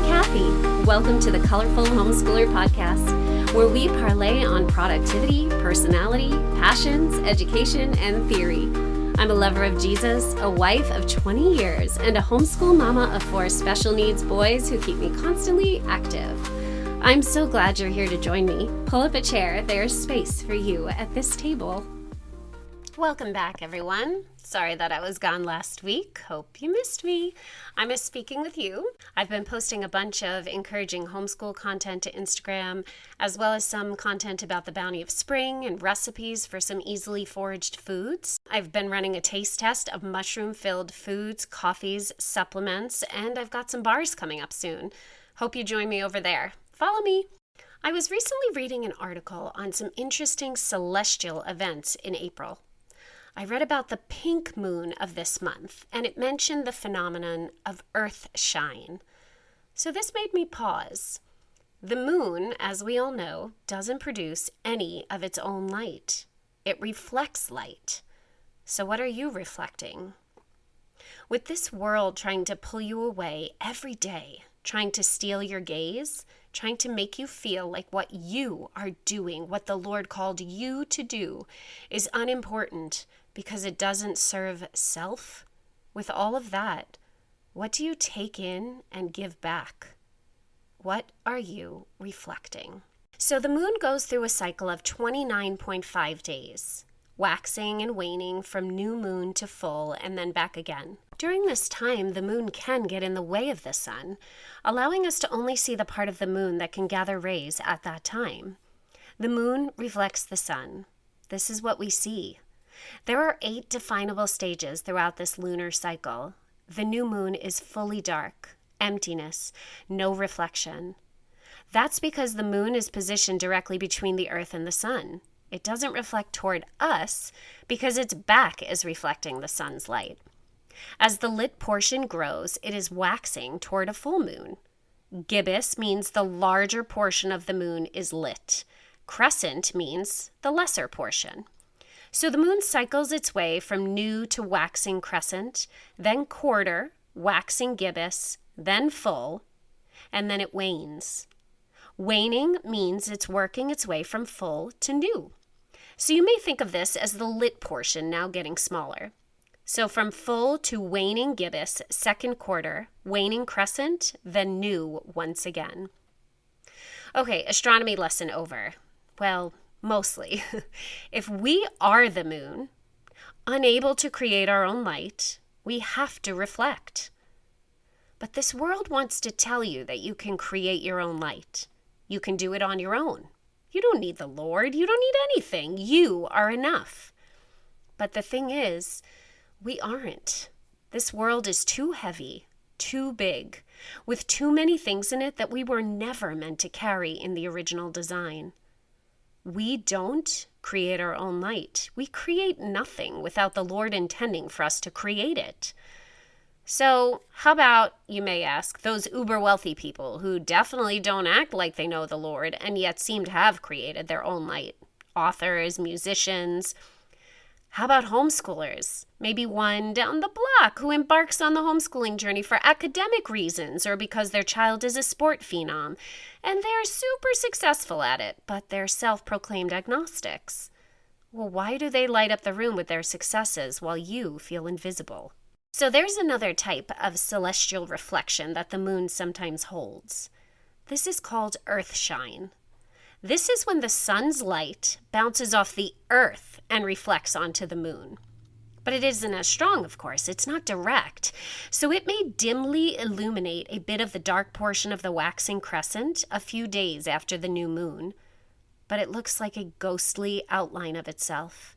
Kathy. Welcome to the Colorful Homeschooler Podcast, where we parlay on productivity, personality, passions, education, and theory. I'm a lover of Jesus, a wife of 20 years, and a homeschool mama of 4 special needs boys who keep me constantly active. I'm so glad you're here to join me. Pull up a chair. There's space for you at this table. Welcome back, everyone. Sorry that I was gone last week. Hope you missed me. I miss speaking with you. I've been posting a bunch of encouraging homeschool content to Instagram, as well as some content about the bounty of spring and recipes for some easily foraged foods. I've been running a taste test of mushroom-filled foods, coffees, supplements, and I've got some bars coming up soon. Hope you join me over there. Follow me. I was recently reading an article on some interesting celestial events in April. I read about the pink moon of this month, and it mentioned the phenomenon of earth shine. So this made me pause. The moon, as we all know, doesn't produce any of its own light. It reflects light. So what are you reflecting? With this world trying to pull you away every day, trying to steal your gaze, trying to make you feel like what you are doing, what the Lord called you to do, is unimportant because it doesn't serve self. With all of that, what do you take in and give back? What are you reflecting? So the moon goes through a cycle of 29.5 days, waxing and waning from new moon to full and then back again. During this time, the moon can get in the way of the sun, allowing us to only see the part of the moon that can gather rays at that time. The moon reflects the sun. This is what we see. There are 8 definable stages throughout this lunar cycle. The new moon is fully dark, emptiness, no reflection. That's because the moon is positioned directly between the earth and the sun. It doesn't reflect toward us because its back is reflecting the sun's light. As the lit portion grows, it is waxing toward a full moon. Gibbous means the larger portion of the moon is lit. Crescent means the lesser portion. So the moon cycles its way from new to waxing crescent, then quarter, waxing gibbous, then full, and then it wanes. Waning means it's working its way from full to new. So you may think of this as the lit portion now getting smaller. So from full to waning gibbous, second quarter, waning crescent, then new once again. Okay, astronomy lesson over. Well, mostly. If we are the moon, unable to create our own light, we have to reflect. But this world wants to tell you that you can create your own light. You can do it on your own. You don't need the Lord. You don't need anything. You are enough. But the thing is, we aren't. This world is too heavy, too big, with too many things in it that we were never meant to carry in the original design. We don't create our own light. We create nothing without the Lord intending for us to create it. So how about, you may ask, those uber wealthy people who definitely don't act like they know the Lord and yet seem to have created their own light? Authors, musicians. How about homeschoolers? Maybe one down the block who embarks on the homeschooling journey for academic reasons or because their child is a sport phenom and they're super successful at it, but they're self-proclaimed agnostics. Well, why do they light up the room with their successes while you feel invisible? So there's another type of celestial reflection that the moon sometimes holds. This is called earthshine. This is when the sun's light bounces off the earth and reflects onto the moon. But it isn't as strong, of course. It's not direct. So it may dimly illuminate a bit of the dark portion of the waxing crescent a few days after the new moon. But it looks like a ghostly outline of itself.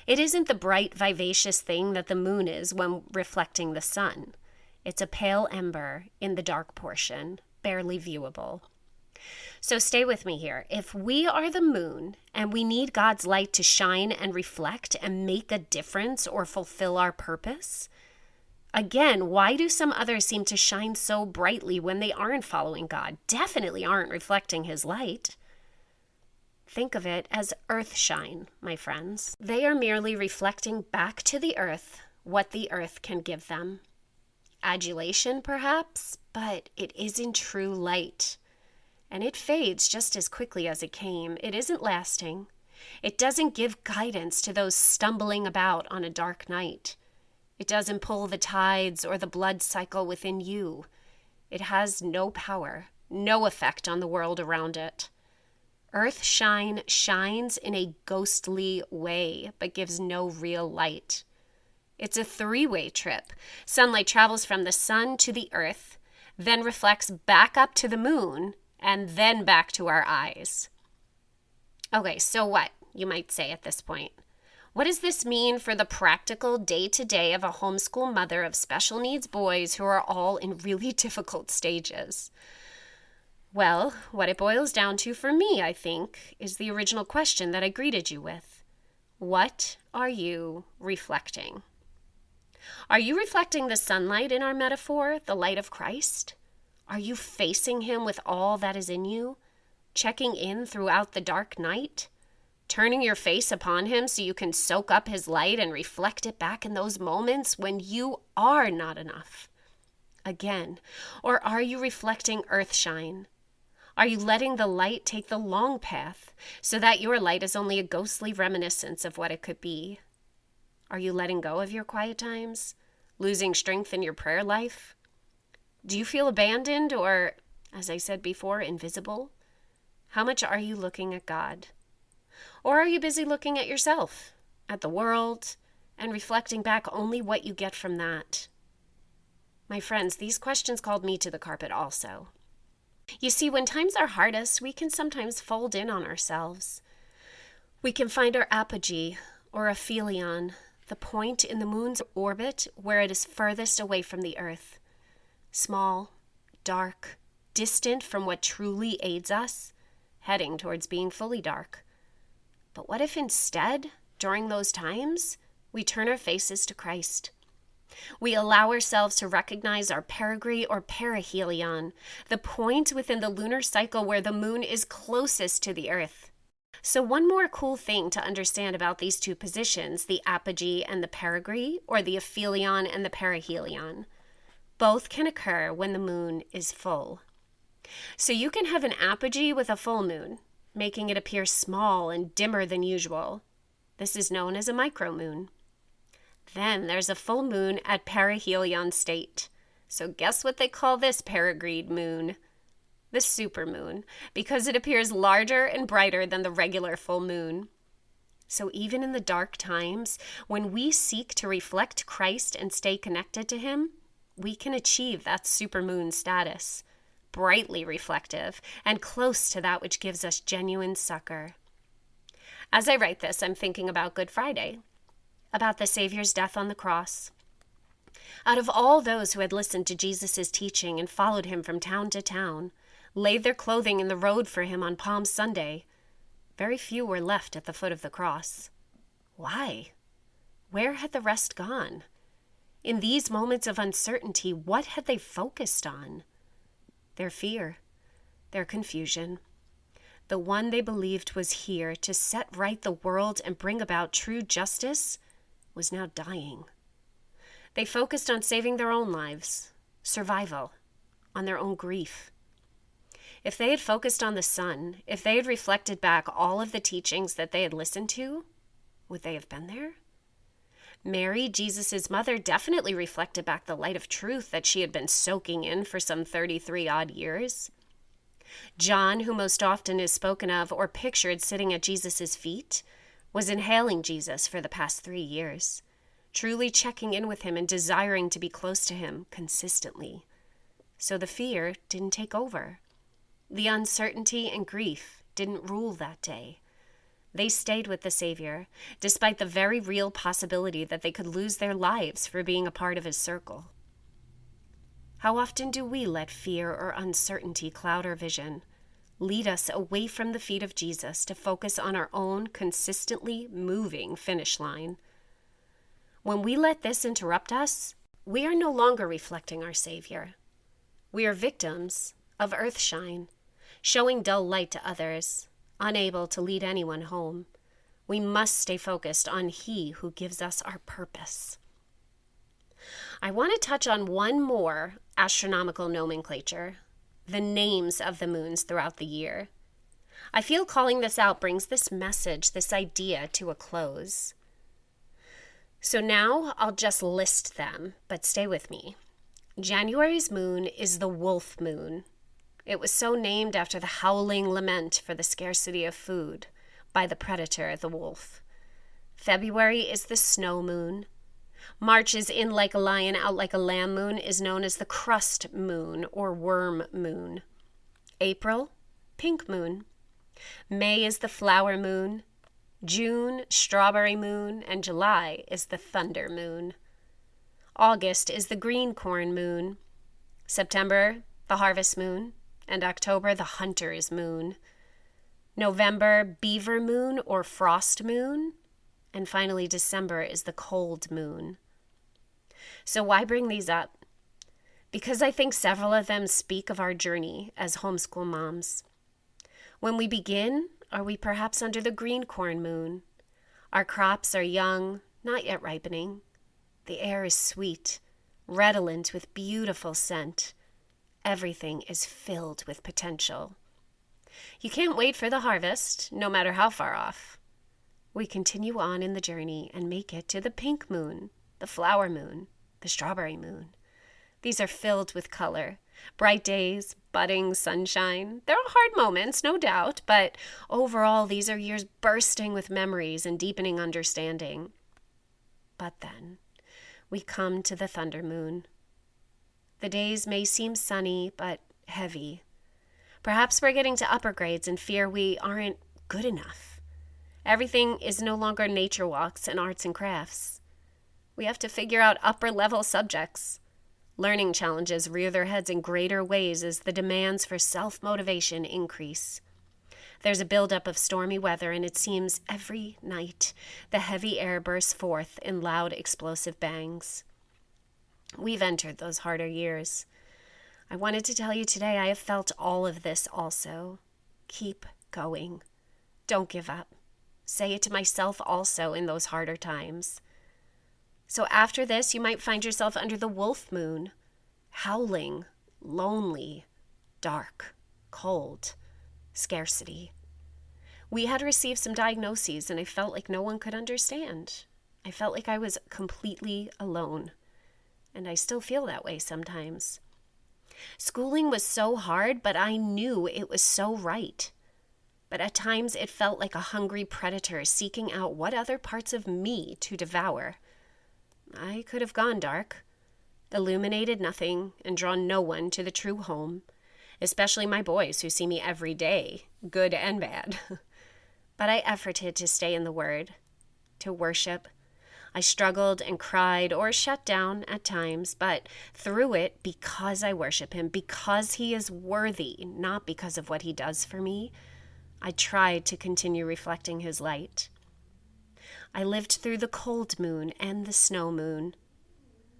It isn't the bright, vivacious thing that the moon is when reflecting the sun. It's a pale ember in the dark portion, barely viewable. So stay with me here. If we are the moon and we need God's light to shine and reflect and make a difference or fulfill our purpose, again, why do some others seem to shine so brightly when they aren't following God, definitely aren't reflecting His light? Think of it as earthshine, my friends. They are merely reflecting back to the earth what the earth can give them. adulation, perhaps, but it isn't true light. And it fades just as quickly as it came. It isn't lasting. It doesn't give guidance to those stumbling about on a dark night. It doesn't pull the tides or the blood cycle within you. It has no power, no effect on the world around it. Earth shine shines in a ghostly way, but gives no real light. It's a three-way trip. Sunlight travels from the sun to the earth, then reflects back up to the moon, and then back to our eyes. Okay, so what, you might say at this point? What does this mean for the practical day-to-day of a homeschool mother of special needs boys who are all in really difficult stages? Well, what it boils down to for me, I think, is the original question that I greeted you with. What are you reflecting? Are you reflecting the sunlight in our metaphor, the light of Christ? Are you facing him with all that is in you, checking in throughout the dark night, turning your face upon him so you can soak up his light and reflect it back in those moments when you are not enough? Again, or are you reflecting earthshine? Are you letting the light take the long path so that your light is only a ghostly reminiscence of what it could be? Are you letting go of your quiet times, losing strength in your prayer life? Do you feel abandoned or, as I said before, invisible? How much are you looking at God? Or are you busy looking at yourself, at the world, and reflecting back only what you get from that? My friends, these questions called me to the carpet also. You see, when times are hardest, we can sometimes fold in on ourselves. We can find our apogee, or aphelion, the point in the moon's orbit where it is furthest away from the earth. Small, dark, distant from what truly aids us, heading towards being fully dark. But what if instead, during those times, we turn our faces to Christ? We allow ourselves to recognize our perigee or perihelion, the point within the lunar cycle where the moon is closest to the earth. So one more cool thing to understand about these two positions, the apogee and the perigee, or the aphelion and the perihelion. Both can occur when the moon is full. So you can have an apogee with a full moon, making it appear small and dimmer than usual. This is known as a micromoon. Then there's a full moon at perihelion state. So guess what they call this perigreed moon? The supermoon, because it appears larger and brighter than the regular full moon. So even in the dark times, when we seek to reflect Christ and stay connected to him, we can achieve that supermoon status, brightly reflective and close to that which gives us genuine succor. As I write this, I'm thinking about Good Friday, about the Savior's death on the cross. Out of all those who had listened to Jesus' teaching and followed him from town to town, laid their clothing in the road for him on Palm Sunday, very few were left at the foot of the cross. Why? Where had the rest gone? In these moments of uncertainty, what had they focused on? Their fear, their confusion. The one they believed was here to set right the world and bring about true justice was now dying. They focused on saving their own lives, survival, on their own grief. If they had focused on the Son, if they had reflected back all of the teachings that they had listened to, would they have been there? Mary, Jesus' mother, definitely reflected back the light of truth that she had been soaking in for some 33-odd years. John, who most often is spoken of or pictured sitting at Jesus' feet, was inhaling Jesus for the past 3 years, truly checking in with him and desiring to be close to him consistently. So the fear didn't take over. The uncertainty and grief didn't rule that day. They stayed with the Savior, despite the very real possibility that they could lose their lives for being a part of his circle. How often do we let fear or uncertainty cloud our vision, lead us away from the feet of Jesus to focus on our own consistently moving finish line? When we let this interrupt us, we are no longer reflecting our Savior. We are victims of earthshine, showing dull light to others, unable to lead anyone home. We must stay focused on He who gives us our purpose. I want to touch on one more astronomical nomenclature, the names of the moons throughout the year. I feel calling this out brings this message, this idea to a close. So now I'll just list them, but stay with me. January's moon is the wolf moon. It was so named after the howling lament for the scarcity of food by the predator, the wolf. February is the snow moon. March is in like a lion, out like a lamb moon is known as the crust moon or worm moon. April, pink moon. May is the flower moon. June, strawberry moon, and July is the thunder moon. August is the green corn moon. September, the harvest moon, and October, the hunter's moon. November, beaver moon or frost moon. And finally, December is the cold moon. So why bring these up? Because I think several of them speak of our journey as homeschool moms. When we begin, are we perhaps under the green corn moon? Our crops are young, not yet ripening. The air is sweet, redolent with beautiful scent. Everything is filled with potential. You can't wait for the harvest, no matter how far off. We continue on in the journey and make it to the pink moon, the flower moon, the strawberry moon. These are filled with color, bright days, budding sunshine. There are hard moments, no doubt, but overall these are years bursting with memories and deepening understanding. But then we come to the thunder moon. The days may seem sunny, but heavy. Perhaps we're getting to upper grades and fear we aren't good enough. Everything is no longer nature walks and arts and crafts. We have to figure out upper-level subjects. Learning challenges rear their heads in greater ways as the demands for self-motivation increase. There's a buildup of stormy weather, and it seems every night the heavy air bursts forth in loud, explosive bangs. We've entered those harder years. I wanted to tell you today I have felt all of this also. Keep going. Don't give up. Say it to myself also in those harder times. So after this, you might find yourself under the wolf moon, howling, lonely, dark, cold, scarcity. We had received some diagnoses, and I felt like no one could understand. I felt like I was completely alone, and I still feel that way sometimes. Schooling was so hard, but I knew it was so right. But at times it felt like a hungry predator seeking out what other parts of me to devour. I could have gone dark, illuminated nothing, and drawn no one to the true home, especially my boys who see me every day, good and bad. But I efforted to stay in the Word, to worship. I struggled and cried or shut down at times, but through it, because I worship Him, because He is worthy, not because of what He does for me, I tried to continue reflecting His light. I lived through the cold moon and the snow moon.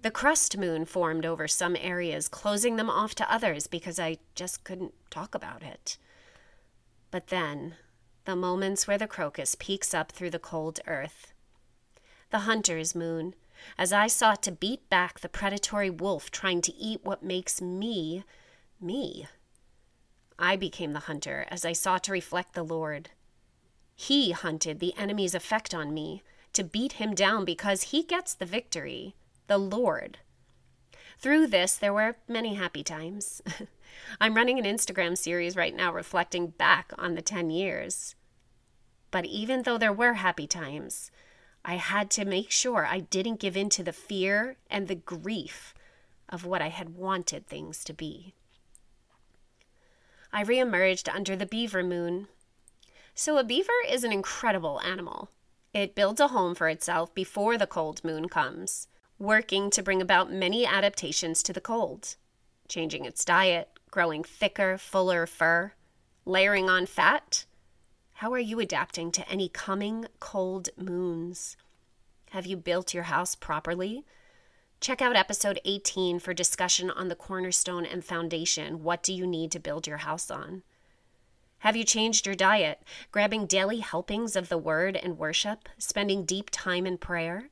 The crust moon formed over some areas, closing them off to others because I just couldn't talk about it. But then, the moments where the crocus peeks up through the cold earth. The hunter's moon, as I sought to beat back the predatory wolf trying to eat what makes me, me. I became the hunter as I sought to reflect the Lord. He hunted the enemy's effect on me to beat him down because He gets the victory, the Lord. Through this, there were many happy times. I'm running an Instagram series right now reflecting back on the 10 years. But even though there were happy times, I had to make sure I didn't give in to the fear and the grief of what I had wanted things to be. I reemerged under the beaver moon. So a beaver is an incredible animal. It builds a home for itself before the cold moon comes, working to bring about many adaptations to the cold, changing its diet, growing thicker, fuller fur, layering on fat. How are you adapting to any coming cold moons? Have you built your house properly? Check out episode 18 for discussion on the cornerstone and foundation. What do you need to build your house on? Have you changed your diet, grabbing daily helpings of the Word and worship, spending deep time in prayer?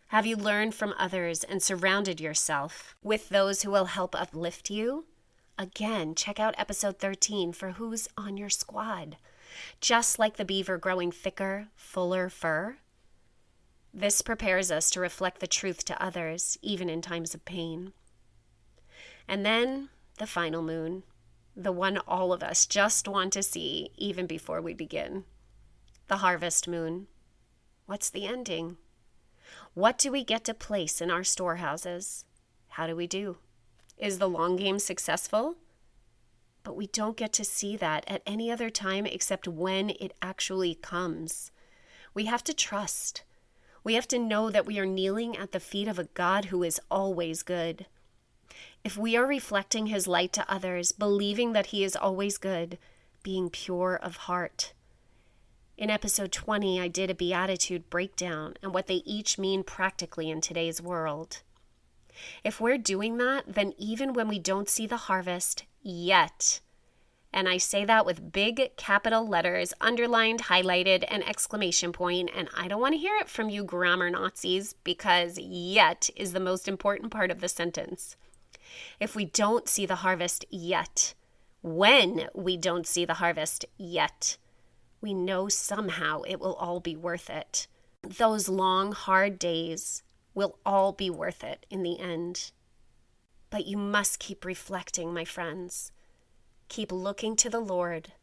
Have you learned from others and surrounded yourself with those who will help uplift you? Again, check out episode 13 for who's on your squad. Just like the beaver growing thicker, fuller fur, this prepares us to reflect the truth to others, even in times of pain. And then the final moon, the one all of us just want to see even before we begin. The harvest moon. What's the ending? What do we get to place in our storehouses? How do we do? Is the long game successful? But we don't get to see that at any other time except when it actually comes. We have to trust. We have to know that we are kneeling at the feet of a God who is always good. If we are reflecting his light to others, believing that he is always good, being pure of heart. In episode 20, I did a beatitude breakdown and what they each mean practically in today's world. If we're doing that, then even when we don't see the harvest yet, and I say that with big capital letters, underlined, highlighted, and exclamation point, and I don't want to hear it from you grammar Nazis because yet is the most important part of the sentence. If we don't see the harvest yet, when we don't see the harvest yet, we know somehow it will all be worth it. Those long, hard days will all be worth it in the end. But you must keep reflecting, my friends. Keep looking to the Lord.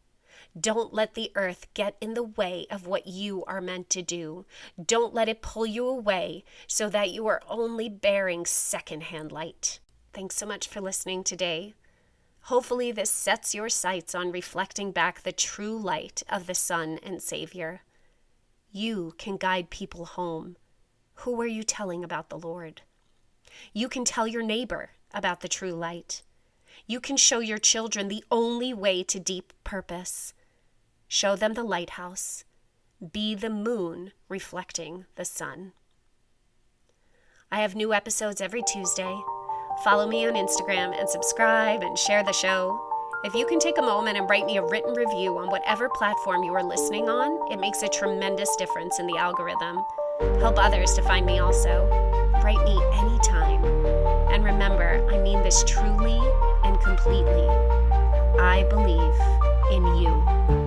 Don't let the earth get in the way of what you are meant to do. Don't let it pull you away so that you are only bearing secondhand light. Thanks so much for listening today. Hopefully this sets your sights on reflecting back the true light of the Son and Savior. You can guide people home. Who are you telling about the Lord? You can tell your neighbor about the true light. You can show your children the only way to deep purpose. Show them the lighthouse. Be the moon reflecting the sun. I have new episodes every Tuesday. Follow me on Instagram and subscribe and share the show. If you can take a moment and write me a written review on whatever platform you are listening on, it makes a tremendous difference in the algorithm. Help others to find me also. Write me anytime. And remember, I mean this truly and completely. I believe in you.